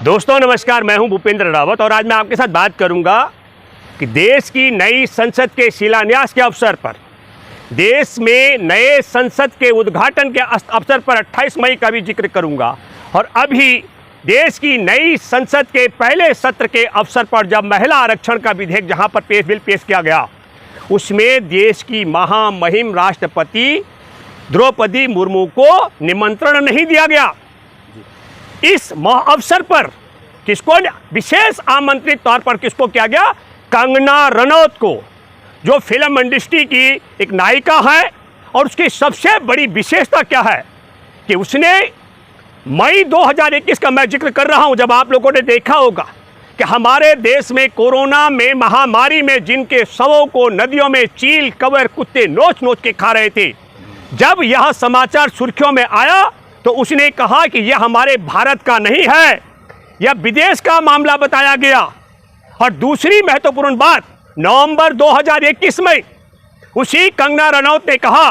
दोस्तों नमस्कार, मैं हूं भूपेंद्र रावत और आज मैं आपके साथ बात करूंगा कि देश की नई संसद के शिलान्यास के अवसर पर, देश में नए संसद के उद्घाटन के अवसर पर 28 मई का भी जिक्र करूंगा। और अभी देश की नई संसद के पहले सत्र के अवसर पर जब महिला आरक्षण का विधेयक जहां पर बिल पेश किया गया, उसमें देश की महामहिम राष्ट्रपति द्रौपदी मुर्मू को निमंत्रण नहीं दिया गया। इस अवसर पर किसको विशेष आमंत्रित तौर पर किसको किया गया? कंगना रनौत को, जो फिल्म इंडस्ट्री की एक नायिका है। और उसकी सबसे बड़ी विशेषता क्या है कि उसने मई 2021 का मैं जिक्र कर रहा हूं, जब आप लोगों ने देखा होगा कि हमारे देश में कोरोना में महामारी में जिनके शवों को नदियों में चील कौवे कुत्ते नोच नोच के खा रहे थे, जब यह समाचार सुर्खियों में आया तो उसने कहा कि यह हमारे भारत का नहीं है, यह विदेश का मामला बताया गया। और दूसरी महत्वपूर्ण बात, नवंबर 2021 में उसी कंगना रनौत ने कहा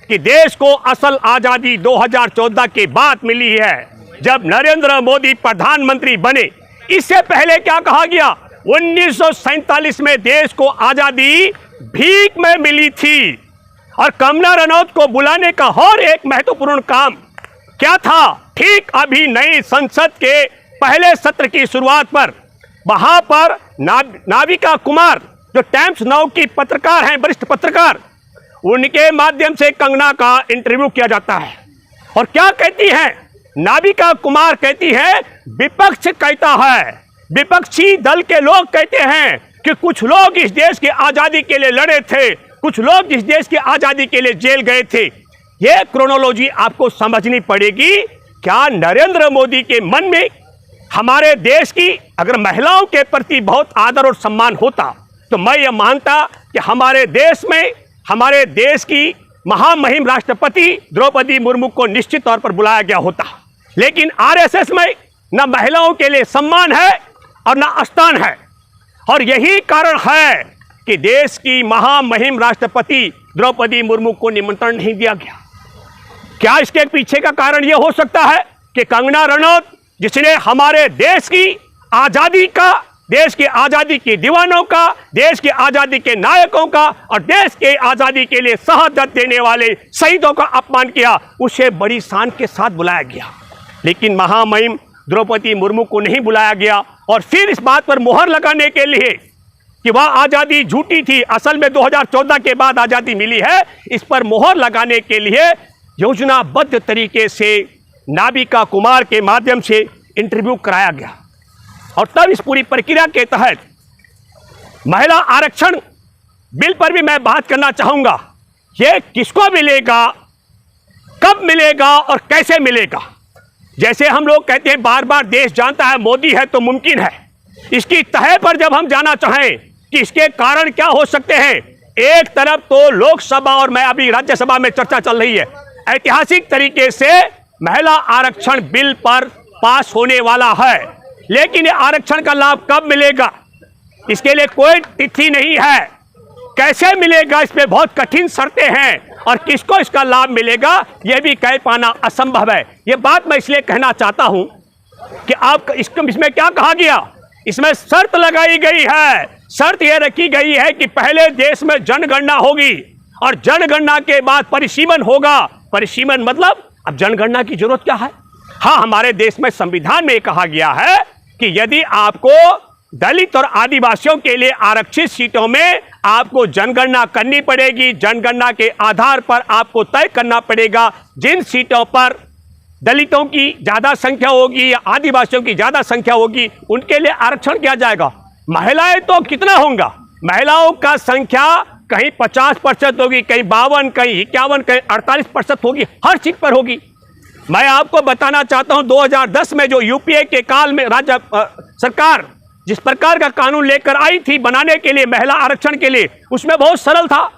कि देश को असल आज़ादी 2014 के बाद मिली है, जब नरेंद्र मोदी प्रधानमंत्री बने। इससे पहले क्या कहा गया? 1947 में देश को आज़ादी भीख में मिली थी। और कंगना रनौत को बुलाने का और एक महत्वपूर्ण काम क्या था? ठीक अभी नई संसद के पहले सत्र की शुरुआत पर वहां पर नाविका कुमार, जो टाइम्स नाउ की पत्रकार हैं, वरिष्ठ पत्रकार, उनके माध्यम से कंगना का इंटरव्यू किया जाता है। और क्या कहती हैं नाविका कुमार? कहती है विपक्ष कहता है, विपक्षी दल के लोग कहते हैं कि कुछ लोग इस देश की आज़ादी के लिए लड़े थे, कुछ लोग इस देश की आज़ादी के लिए जेल गए थे। यह क्रोनोलॉजी आपको समझनी पड़ेगी। क्या नरेंद्र मोदी के मन में हमारे देश की अगर महिलाओं के प्रति बहुत आदर और सम्मान होता तो मैं यह मानता कि हमारे देश में हमारे देश की महामहिम राष्ट्रपति द्रौपदी मुर्मू को निश्चित तौर पर बुलाया गया होता। लेकिन आरएसएस में न महिलाओं के लिए सम्मान है और न स्थान है। और यही कारण है कि देश की महामहिम राष्ट्रपति द्रौपदी मुर्मू को निमंत्रण नहीं दिया गया। क्या इसके पीछे का कारण यह हो सकता है कि कंगना रनौत, जिसने हमारे देश की आज़ादी का, देश की आज़ादी के दीवानों का, देश की आज़ादी के नायकों का और देश के आज़ादी के लिए शहादत देने वाले शहीदों का अपमान किया, उसे बड़ी शान के साथ बुलाया गया। लेकिन महामहिम द्रौपदी मुर्मू को नहीं बुलाया गया। और फिर इस बात पर मोहर लगाने के लिए कि वह आज़ादी झूठी थी, असल में 2014 के बाद आज़ादी मिली है, इस पर मोहर लगाने के लिए योजनाबद्ध तरीके से नाविका कुमार के माध्यम से इंटरव्यू कराया गया। और तब इस पूरी प्रक्रिया के तहत महिला आरक्षण बिल पर भी मैं बात करना चाहूँगा। ये किसको मिलेगा, कब मिलेगा और कैसे मिलेगा? जैसे हम लोग कहते हैं बार बार, देश जानता है मोदी है तो मुमकिन है। इसकी तह पर जब हम जाना चाहें कि इसके कारण क्या हो सकते हैं, एक तरफ तो लोकसभा और मैं अभी राज्यसभा में चर्चा चल रही है, ऐतिहासिक तरीके से महिला आरक्षण बिल पर पास होने वाला है। लेकिन ये आरक्षण का लाभ कब मिलेगा, इसके लिए कोई तिथि नहीं है। कैसे मिलेगा, इस पे बहुत कठिन शर्तें हैं। और किसको इसका लाभ मिलेगा, यह भी कह पाना असंभव है। ये बात मैं इसलिए कहना चाहता हूं कि आप इसमें क्या कहा गया, इसमें शर्त लगाई गई है। शर्त यह रखी गई है कि पहले देश में जनगणना होगी और जनगणना के बाद परिसीमन होगा। परिसीमन मतलब अब जनगणना की जरूरत क्या है? हाँ, हमारे देश में संविधान में कहा गया है कि यदि आपको दलित और आदिवासियों के लिए आरक्षित सीटों में आपको जनगणना करनी पड़ेगी। जनगणना के आधार पर आपको तय करना पड़ेगा जिन सीटों पर दलितों की ज़्यादा संख्या होगी या आदिवासियों की ज़्यादा संख्या होगी, उनके लिए आरक्षण किया जाएगा। महिलाएं तो कितना होगा? महिलाओं का संख्या कहीं 50% होगी, कहीं 52, कहीं 51, कहीं 48% होगी, हर सीट पर होगी। मैं आपको बताना चाहता हूं 2010 में जो यूपीए के काल में राज्य सरकार जिस प्रकार का कानून लेकर आई थी बनाने के लिए महिला आरक्षण के लिए, उसमें बहुत सरल था,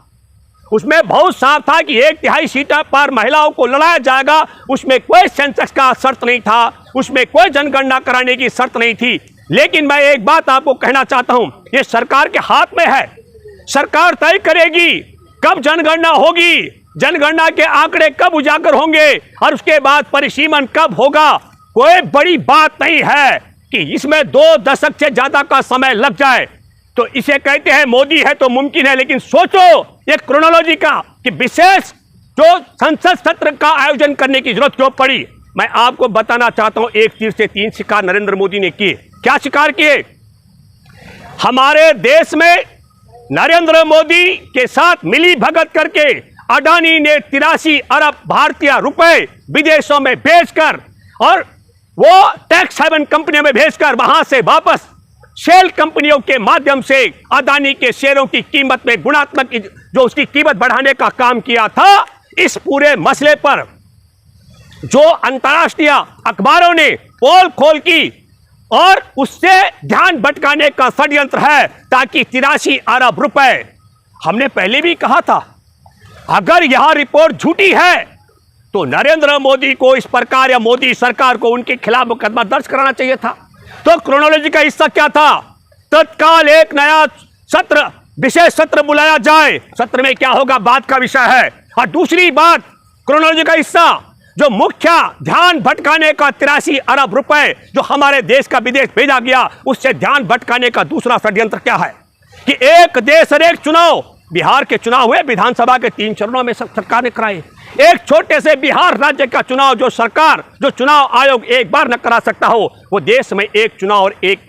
उसमें बहुत साफ था कि 1/3 सीटों पर महिलाओं को लड़ाया जाएगा। उसमें कोई सेंसस का शर्त नहीं था, उसमें कोई जनगणना कराने की शर्त नहीं थी। लेकिन मैं एक बात आपको कहना चाहता हूं, ये सरकार के हाथ में है। सरकार तय करेगी कब जनगणना होगी, जनगणना के आंकड़े कब उजागर होंगे और उसके बाद परिसीमन कब होगा। कोई बड़ी बात नहीं है कि इसमें 2 दशक से ज्यादा का समय लग जाए तो इसे कहते हैं मोदी है तो मुमकिन है। लेकिन सोचो एक क्रोनोलॉजी का कि विशेष जो संसद सत्र का आयोजन करने की जरूरत क्यों पड़ी। मैं आपको बताना चाहता हूं, एक तीर से 3 शिकार नरेंद्र मोदी ने किए। क्या शिकार किए? हमारे देश में नरेंद्र मोदी के साथ मिली भगत करके अडानी ने 83 अरब भारतीय रुपए विदेशों में भेजकर और वो टैक्स हेवन कंपनियों में भेजकर वहां से वापस शेल कंपनियों के माध्यम से अडानी के शेयरों की कीमत में गुणात्मक जो उसकी कीमत बढ़ाने का काम किया था। इस पूरे मसले पर जो अंतर्राष्ट्रीय अखबारों ने पोल खोल की और उससे ध्यान भटकाने का षड्यंत्र है ताकि 83 अरब रुपए। हमने पहले भी कहा था अगर यह रिपोर्ट झूठी है तो नरेंद्र मोदी को इस प्रकार या मोदी सरकार को उनके खिलाफ मुकदमा दर्ज कराना चाहिए था। तो क्रोनोलॉजी का हिस्सा क्या था? तत्काल एक नया सत्र, विशेष सत्र बुलाया जाए। सत्र में क्या होगा बात का विषय है। और दूसरी बात, क्रोनोलॉजी का हिस्सा जो मुख्य ध्यान भटकाने का 83 अरब रुपए जो हमारे देश का विदेश भेजा गया, उससे ध्यान भटकाने का दूसरा षड्यंत्र क्या है कि एक देश और एक चुनाव। बिहार के चुनाव हुए, विधानसभा के 3 चरणों में सरकार ने कराए। एक छोटे से बिहार राज्य का चुनाव जो सरकार, जो चुनाव आयोग एक बार न करा सकता हो, वो देश में एक चुनाव और एक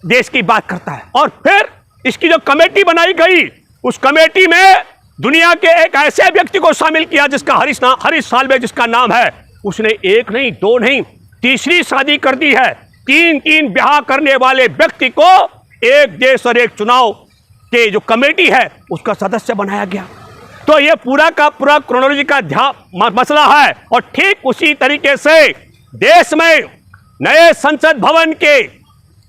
देश की बात करता है। और फिर इसकी जो कमेटी बनाई गई, उस कमेटी में दुनिया के एक ऐसे व्यक्ति को शामिल किया जिसका हरीश साल्वे जिसका नाम है, उसने 1 नहीं 2 नहीं तीसरी शादी कर दी है। 3 ब्याह करने वाले व्यक्ति को एक देश और एक चुनाव के जो कमेटी है उसका सदस्य बनाया गया। तो ये पूरा का पूरा क्रोनोलॉजी का मसला है। और ठीक उसी तरीके से देश में नए संसद भवन के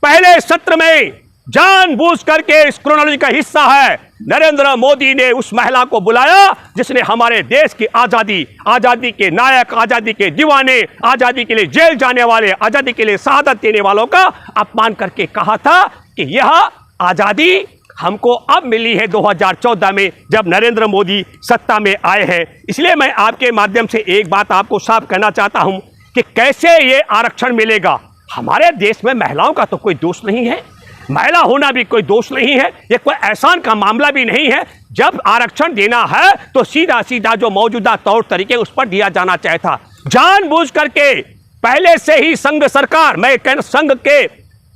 पहले सत्र में जानबूझ करके इस क्रोनोलॉजी का हिस्सा है, नरेंद्र मोदी ने उस महिला को बुलाया जिसने हमारे देश की आजादी के नायक, आजादी के दीवाने, आजादी के लिए जेल जाने वाले, आजादी के लिए शहादत देने वालों का अपमान करके कहा था कि यह आजादी हमको अब मिली है 2014 में जब नरेंद्र मोदी सत्ता में आए हैं। इसलिए मैं आपके माध्यम से एक बात आपको साफ कहना चाहता हूं कि कैसे ये आरक्षण मिलेगा। हमारे देश में महिलाओं का तो कोई दोष नहीं है, महिला होना भी कोई दोष नहीं है, ये कोई एहसान का मामला भी नहीं है। जब आरक्षण देना है तो सीधा सीधा जो मौजूदा तौर तरीके उस पर दिया जाना चाहिए था। जानबूझ करके पहले से ही संघ सरकार, मैं कहना संघ के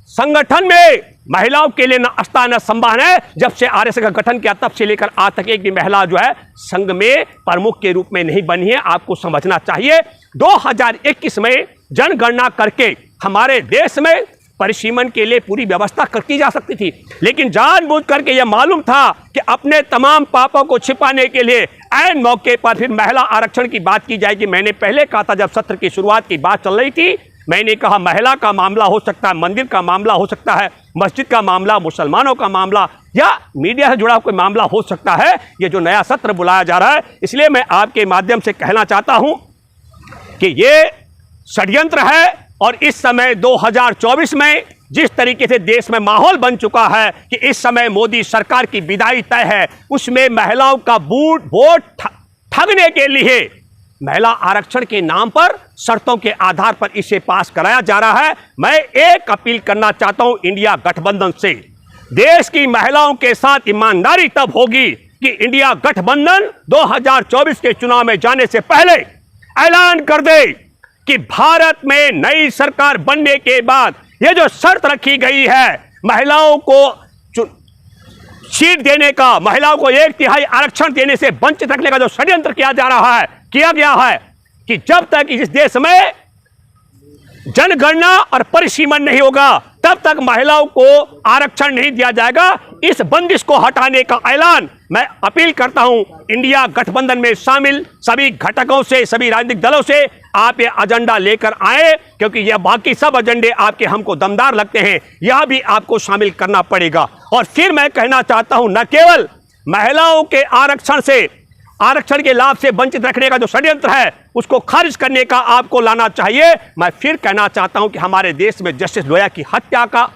संगठन में महिलाओं के लिए न अस्ता न संभान है। जब से आरएसएस का गठन किया तब से लेकर आज तक एक भी महिला जो है संघ में प्रमुख के रूप में नहीं बनी है। आपको समझना चाहिए 2021 में जनगणना करके हमारे देश में परिसीमन के लिए पूरी व्यवस्था की जा सकती थी, लेकिन जानबूझ करके यह मालूम था कि अपने तमाम पापों को छिपाने के लिए ऐन मौके पर फिर महिला आरक्षण की बात की जाएगी। मैंने पहले कहा था जब सत्र की शुरुआत की बात चल रही थी, मैंने कहा महिला का मामला हो सकता है, मंदिर का मामला हो सकता है, मस्जिद का मामला, मुसलमानों का मामला या मीडिया से जुड़ा कोई मामला हो सकता है। ये जो नया सत्र बुलाया जा रहा है, इसलिए मैं आपके माध्यम से कहना चाहता हूं कि ये षड्यंत्र है। और इस समय 2024 में जिस तरीके से देश में माहौल बन चुका है कि इस समय मोदी सरकार की विदाई तय है, उसमें महिलाओं का वोट ठगने के लिए महिला आरक्षण के नाम पर शर्तों के आधार पर इसे पास कराया जा रहा है। मैं एक अपील करना चाहता हूं इंडिया गठबंधन से, देश की महिलाओं के साथ ईमानदारी तब होगी कि इंडिया गठबंधन 2024 के चुनाव में जाने से पहले ऐलान कर दे कि भारत में नई सरकार बनने के बाद ये जो शर्त रखी गई है महिलाओं को सीट देने का, महिलाओं को 1/3 आरक्षण देने से वंचित रखने का जो षड्यंत्र किया गया है कि जब तक इस देश में जनगणना और परिसीमन नहीं होगा तब तक महिलाओं को आरक्षण नहीं दिया जाएगा। इस बंदिश को हटाने का ऐलान मैं अपील करता हूं इंडिया गठबंधन में शामिल सभी घटकों से, सभी राजनीतिक दलों से, आप ये एजेंडा लेकर आए, क्योंकि यह बाकी सब एजेंडे आपके हमको दमदार लगते हैं, यह भी आपको शामिल करना पड़ेगा। और फिर मैं कहना चाहता हूं न केवल महिलाओं के आरक्षण के लाभ से वंचित रखने का जो षड्यंत्र है उसको खारिज करने का आपको लाना चाहिए। मैं फिर कहना चाहता हूं कि हमारे देश में जस्टिस लोया की हत्या का,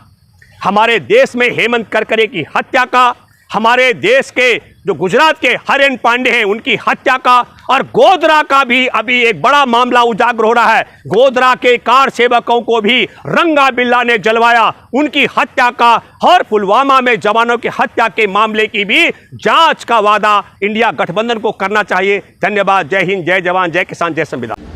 हमारे देश में हेमंत करकरे की हत्या का, हमारे देश के जो गुजरात के हरेन पांडे हैं उनकी हत्या का, और गोधरा का भी अभी एक बड़ा मामला उजागर हो रहा है। गोधरा के कार सेवकों को भी रंगा बिल्ला ने जलवाया, उनकी हत्या का, और पुलवामा में जवानों की हत्या के मामले की भी जांच का वादा इंडिया गठबंधन को करना चाहिए। धन्यवाद। जय हिंद, जय जवान, जय किसान, जय संविधान।